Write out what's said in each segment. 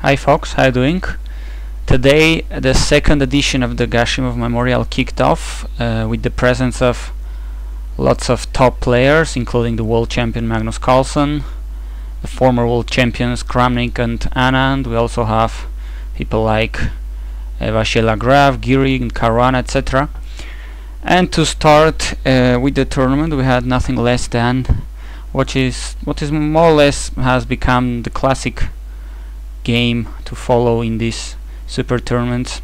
Hi folks, how you doing? Today the second edition of the Gashimov Memorial kicked off with the presence of lots of top players, including the world champion Anand-Carlsen, the former world champions Kramnik and Anand. We also have people like Vashilagraf, Giri and Karan, etc. And to start with the tournament, we had nothing less than what is more or less has become the classic game to follow in these super tournaments.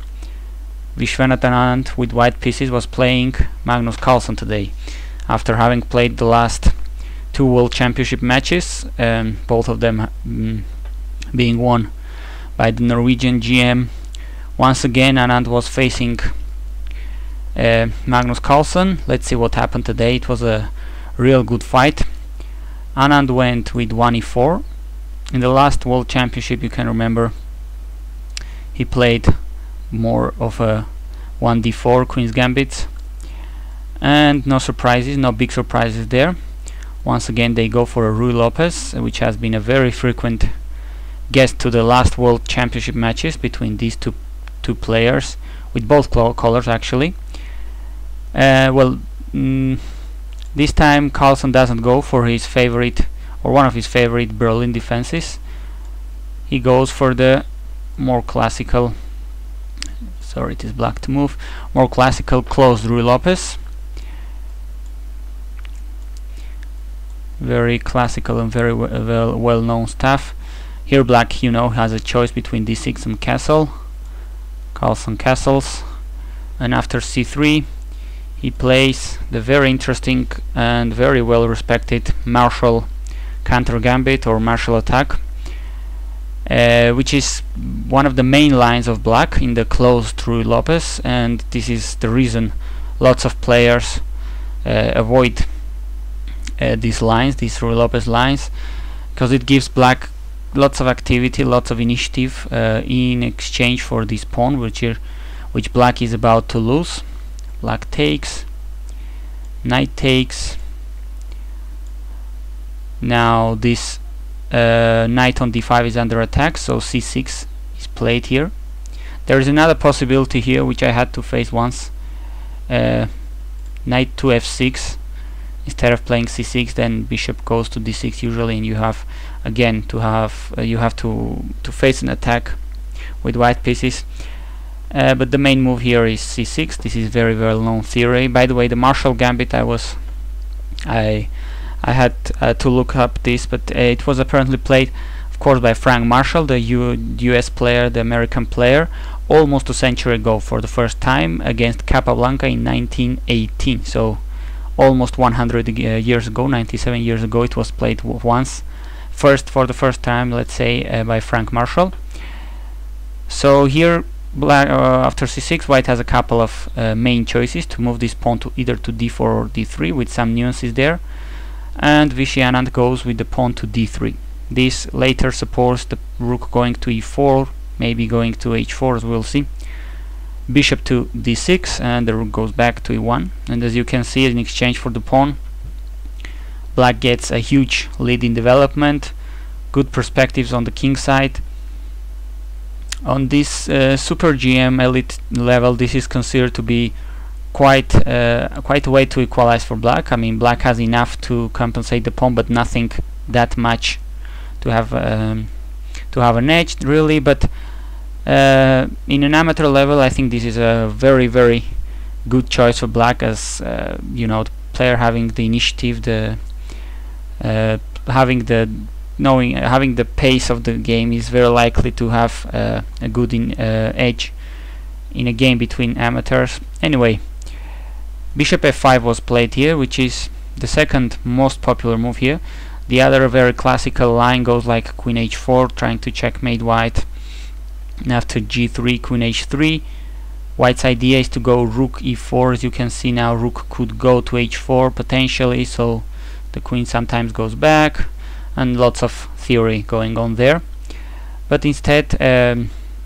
Vishwanath Anand with white pieces was playing Anand-Carlsen today, after having played the last two World Championship matches, both of them being won by the Norwegian GM. Once again Anand was facing Anand-Carlsen. Let's see what happened today. It was a real good fight. Anand went with 1e4. In the last World Championship, you can remember, he played more of a 1d4 Queen's Gambit, and no surprises, no big surprises there. Once again they go for a Ruy Lopez, which has been a very frequent guest to the last World Championship matches between these two players, with both colors actually. This time Carlsen doesn't go for his favorite, or one of his favorite Berlin defenses. He goes for the more classical, sorry it is black to move, more classical closed Ruy Lopez. Very classical and very well-known stuff. Here black, you know, has a choice between d6 and castle. Carlsen castles, and after c3 he plays the very interesting and very well respected Marshall counter gambit or martial attack, which is one of the main lines of black in the closed Ruy Lopez, and this is the reason lots of players avoid these lines, these Ruy Lopez lines, because it gives black lots of activity, lots of initiative in exchange for this pawn which black is about to lose. Black takes, knight takes. Now this knight on d5 is under attack, so c6 is played here. There is another possibility here which I had to face once. Knight to f6. Instead of playing c6, then bishop goes to d6 usually, and you have again to face an attack with white pieces. But the main move here is c6. This is very well known theory. By the way, the Marshall Gambit, I had to look up this, but it was apparently played, of course, by Frank Marshall, the US player, the American player, almost a century ago for the first time against Capablanca in 1918. So almost 100 years ago, 97 years ago, it was played once, for the first time, let's say, by Frank Marshall. So here, black after c6, white has a couple of main choices to move this pawn to either to d4 or d3, with some nuances there. And Vishy Anand goes with the pawn to d3. This later supports the rook going to e4, maybe going to h4, as we'll see. Bishop to d6, and the rook goes back to e1. And as you can see, in exchange for the pawn, black gets a huge lead in development, good perspectives on the king side. On this Super GM elite level, this is considered to be quite a way to equalize for black. I mean, black has enough to compensate the pawn, but nothing that much to have an edge really. But in an amateur level, I think this is a very good choice for black, as you know, the player having the initiative, having the pace of the game is very likely to have a good edge in a game between amateurs. Anyway, bishop f5 was played here, which is the second most popular move here. The other very classical line goes like queen h4, trying to checkmate white. And after g3, queen h3. White's idea is to go rook e4. As you can see now, rook could go to h4 potentially, so the queen sometimes goes back, and lots of theory going on there. But instead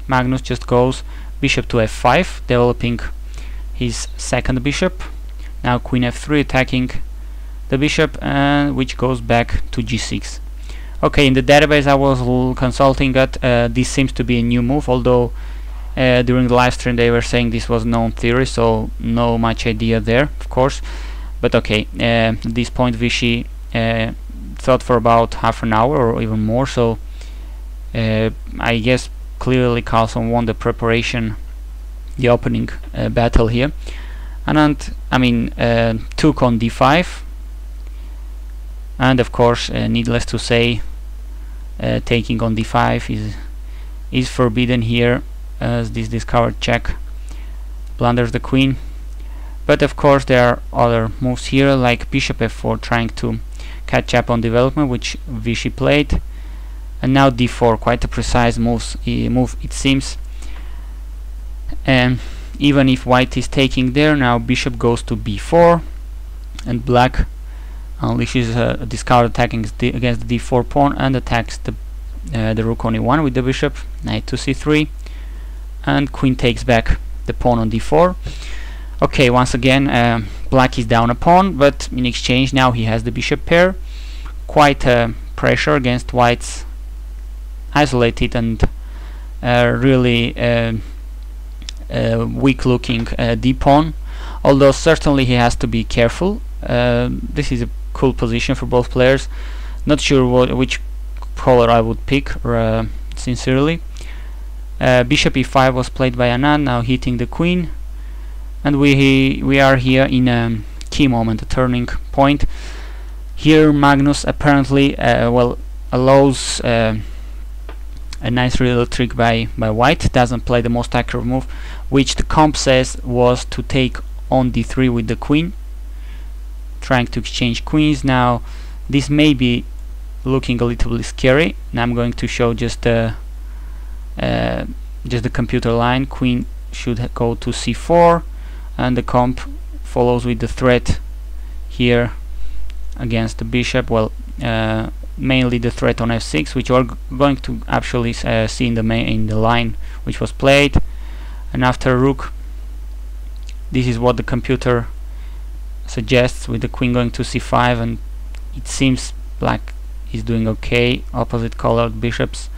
Magnus just goes bishop to f5, developing his second bishop. Now queen f3 attacking the bishop, and which goes back to g6. Okay, in the database I was consulting that this seems to be a new move, although during the live stream they were saying this was known theory, so no much idea there, of course. But okay, at this point Vichy thought for about half an hour or even more, so I guess clearly Carlsen won the preparation, the opening battle here. Anand, took on d5, and of course, needless to say, taking on d5 is forbidden here, as this discovered check blunders the queen. But of course there are other moves here, like bishop f4, trying to catch up on development, which Vichy played. And now d4, quite a precise move it seems. And even if white is taking there, now bishop goes to b4, and black unleashes a discard attack against the d4 pawn and attacks the rook on e1 with the bishop, knight to c3, and queen takes back the pawn on d4. Okay, once again black is down a pawn, but in exchange now he has the bishop pair. Quite a pressure against white's isolated and really weak looking d pawn, although certainly he has to be careful. This is a cool position for both players. Not sure which color I would pick, sincerely. Bishop e5 was played by Anand, now hitting the queen, and we are here in a key moment, a turning point. Here Magnus apparently allows a nice little trick by white. Doesn't play the most accurate move, which the comp says was to take on d3 with the queen, trying to exchange queens. Now this may be looking a little bit scary, and I'm going to show just the computer line. Queen should go to c4, and the comp follows with the threat here against the bishop. Well, mainly the threat on f6, which we're going to actually see in the line which was played. And after rook, this is what the computer suggests, with the queen going to c5, and it seems black is doing okay, opposite colored bishops.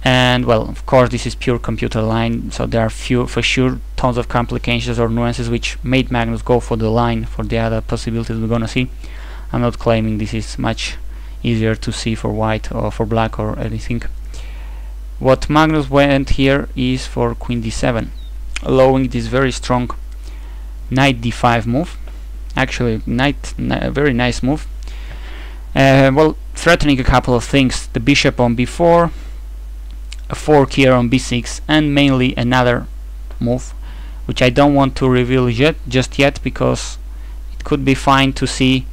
And well, of course this is pure computer line, so there are for sure tons of complications or nuances which made Magnus go for the line for the other possibilities we're gonna see. I'm not claiming this is much easier to see for white or for black or anything. What Magnus went here is for queen d7, allowing this very strong knight d5 move. Actually, very nice move. Well, threatening a couple of things: the bishop on b4, a fork here on b6, and mainly another move which I don't want to reveal just yet, because it could be fine to see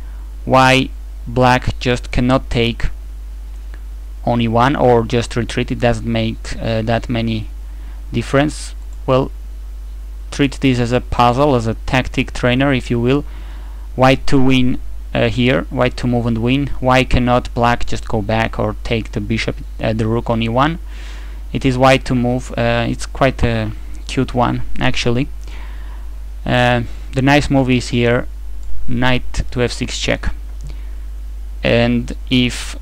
why black just cannot take on e1 or just retreat. It doesn't make that many difference. Well, treat this as a puzzle, as a tactic trainer, if you will. White to win here, white to move and win. Why cannot black just go back or take the bishop, the rook on e1? It is white to move. It's quite a cute one, actually. The nice move is here, knight to f6 check. And if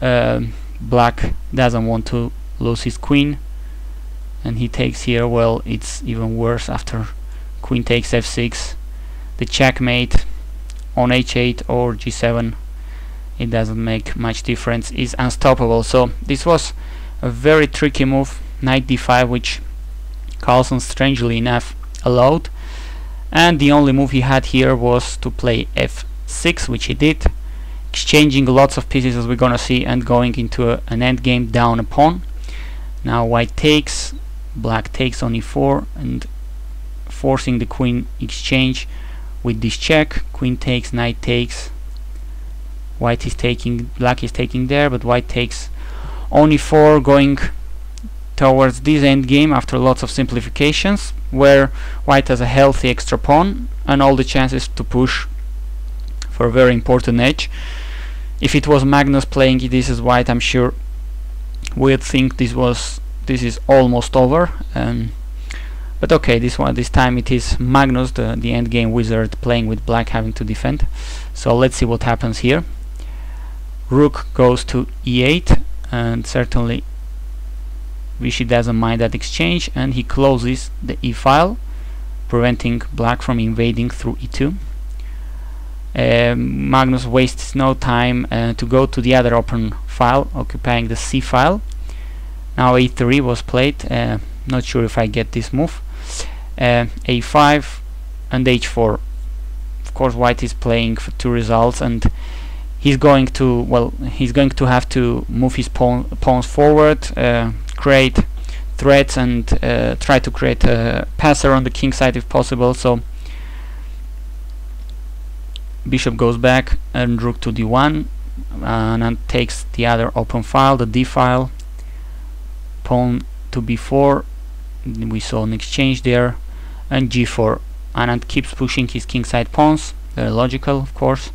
black doesn't want to lose his queen and he takes here, well, it's even worse. After queen takes f6, the checkmate on h8 or g7, it doesn't make much difference, is unstoppable. So this was a very tricky move, knight d5, which Carlsen strangely enough allowed, and the only move he had here was to play f6, which he did, exchanging lots of pieces as we're gonna see, and going into an endgame down a pawn. Now white takes, black takes on e4, and forcing the queen exchange with this check. Queen takes, knight takes, white is taking, black is taking there, but white takes on e4, going towards this endgame after lots of simplifications, where white has a healthy extra pawn and all the chances to push for a very important edge. If it was Magnus playing this as white, I'm sure we'd think this is almost over. But okay, this time it is Magnus, the endgame wizard, playing with black, having to defend. So let's see what happens here. Rook goes to e8, and certainly Vichy doesn't mind that exchange, and he closes the e file, preventing black from invading through e2. Magnus wastes no time to go to the other open file, occupying the c file. Now a3 was played. Not sure if I get this move. a5 and h4. Of course, white is playing for 2 results, and he's going to have to move his pawns forward, create threats, and try to create a passer on the king side if possible. So bishop goes back and rook to d1, and takes the other open file, the d file. Pawn to b4, we saw an exchange there, and g4. Anand keeps pushing his king side pawns, very logical of course,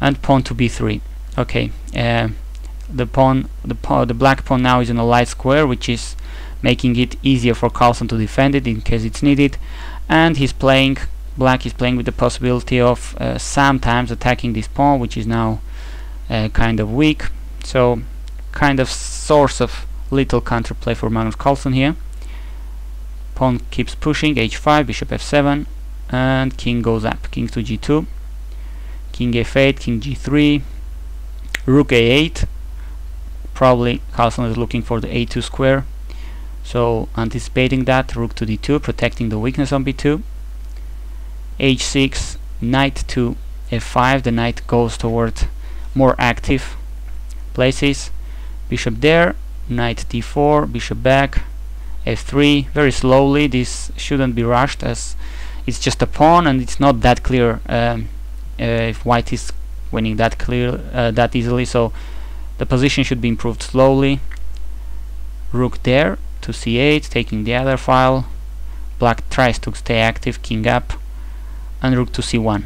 and pawn to b3. Okay, the black pawn now is in a light square, which is making it easier for Carlsen to defend it in case it's needed, and black is playing with the possibility of sometimes attacking this pawn, which is now kind of weak, so kind of source of little counterplay for Magnus Carlsen here. Pawn keeps pushing, h5, bishop f7, and king goes up, king to g2, king f8, king g3, rook a8. Probably Carlsen is looking for the a2 square, so anticipating that, rook to d2, protecting the weakness on b2, h6, knight to f5. The knight goes toward more active places, bishop there, knight d4, bishop back, f3, very slowly. This shouldn't be rushed, as it's just a pawn and it's not that clear if white is winning that easily, so the position should be improved slowly. Rook there to c8, taking the other file. Black tries to stay active, king up, and rook to c1.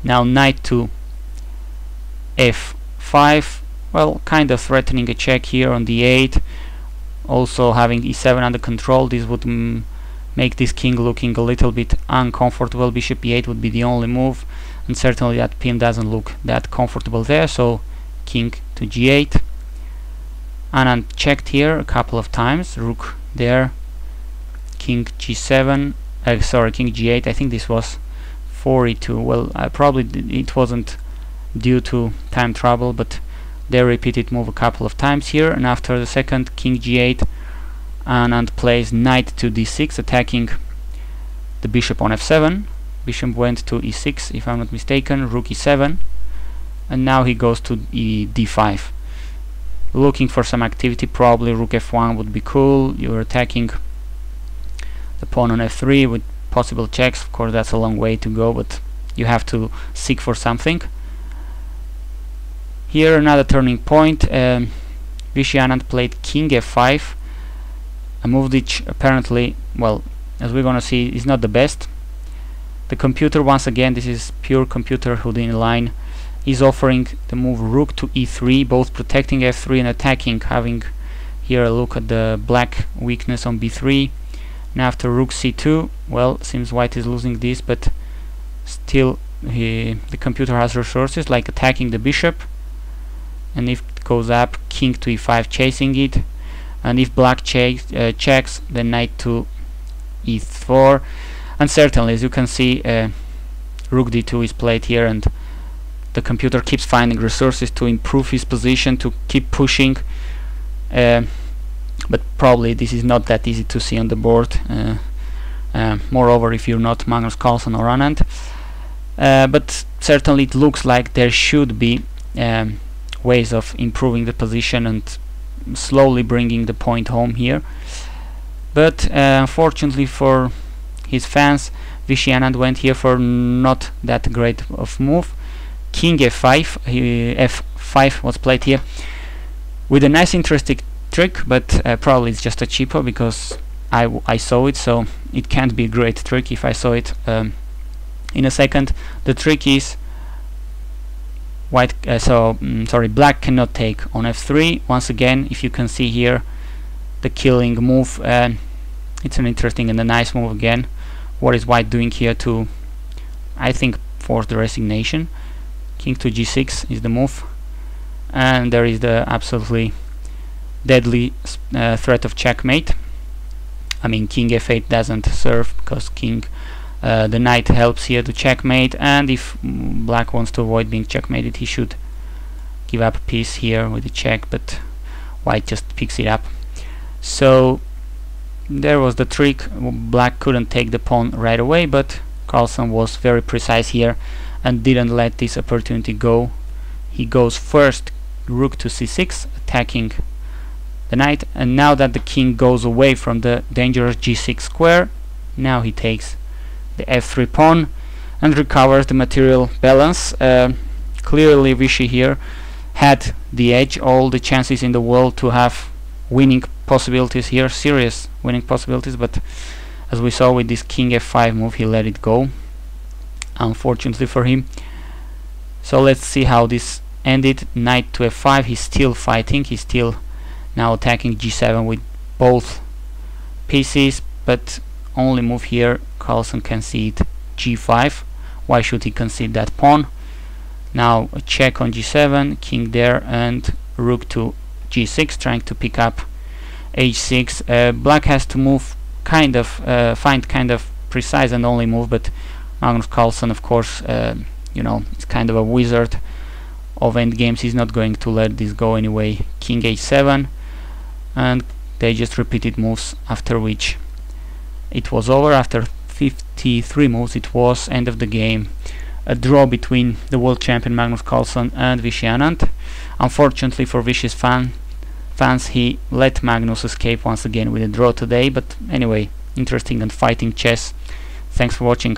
Now knight to f5, well, kind of threatening a check here on d8. Also having e7 under control, this would make this king looking a little bit uncomfortable. Bishop e8 would be the only move, and certainly that pin doesn't look that comfortable there, so king to g8. Anand checked here a couple of times, rook there, king g7, sorry, king g8. I think this was 4e2. Well, probably it wasn't due to time trouble, but they repeated move a couple of times here, and after the second king g8, Anand plays knight to d6, attacking the bishop on f7. Bishop went to e6 if I'm not mistaken, rook e7, and now he goes to d5, looking for some activity. Probably rook f1 would be cool. You're attacking the pawn on f3 with possible checks. Of course that's a long way to go, but you have to seek for something. Here another turning point. Vichy Anand played king f5, a move which apparently, well, as we're gonna see, is not the best. The computer, once again, this is pure computer Houdini line, is offering the move rook to e3, both protecting f3 and attacking, having here a look at the black weakness on b3. And after rook c2, well, seems white is losing this, but still the computer has resources like attacking the bishop, and if it goes up, king to e5 chasing it, and if black checks, then knight to e4, and certainly, as you can see, rook d2 is played here, and the computer keeps finding resources to improve his position, to keep pushing, but probably this is not that easy to see on the board, moreover if you're not Magnus Carlsen or Anand, but certainly it looks like there should be ways of improving the position and slowly bringing the point home here, but unfortunately for his fans, Vichy Anand went here for not that great of move. King f5, f5 was played here with a nice interesting trick, but probably it's just a cheapo because I saw it, so it can't be a great trick if I saw it in a second. The trick is black cannot take on f3. Once again, if you can see here the killing move, it's an interesting and a nice move again. What is white doing here to, I think, force the resignation? King to g6 is the move. and there is the absolutely deadly threat of checkmate. I mean, king f8 doesn't serve because the knight helps here to checkmate, and if black wants to avoid being checkmated, he should give up a piece here with the check, but white just picks it up. So there was the trick. Black couldn't take the pawn right away, but Carlsen was very precise here and didn't let this opportunity go. He goes first rook to c6, attacking the knight, and now that the king goes away from the dangerous g6 square, now he takes the f3 pawn and recovers the material balance. Clearly Vichy here had the edge, all the chances in the world to have winning possibilities here, serious winning possibilities, but as we saw with this king f5 move, he let it go, unfortunately for him. So let's see how this ended. Knight to f5, he's still fighting, he's still now attacking g7 with both pieces, but only move here Carlsen concede g5. Why should he concede that pawn? Now a check on g7, king there, and rook to g6, trying to pick up h6. Black has to move find kind of precise and only move, but Magnus Carlsen, of course, you know, is kind of a wizard of endgames. He's not going to let this go anyway. King h7, and they just repeated moves, after which it was over. After 53 moves, it was end of the game. A draw between the world champion Magnus Carlsen and Vichy Anand. Unfortunately for Vichy's fans, he let Magnus escape once again with a draw today, but anyway, interesting and fighting chess. Thanks for watching.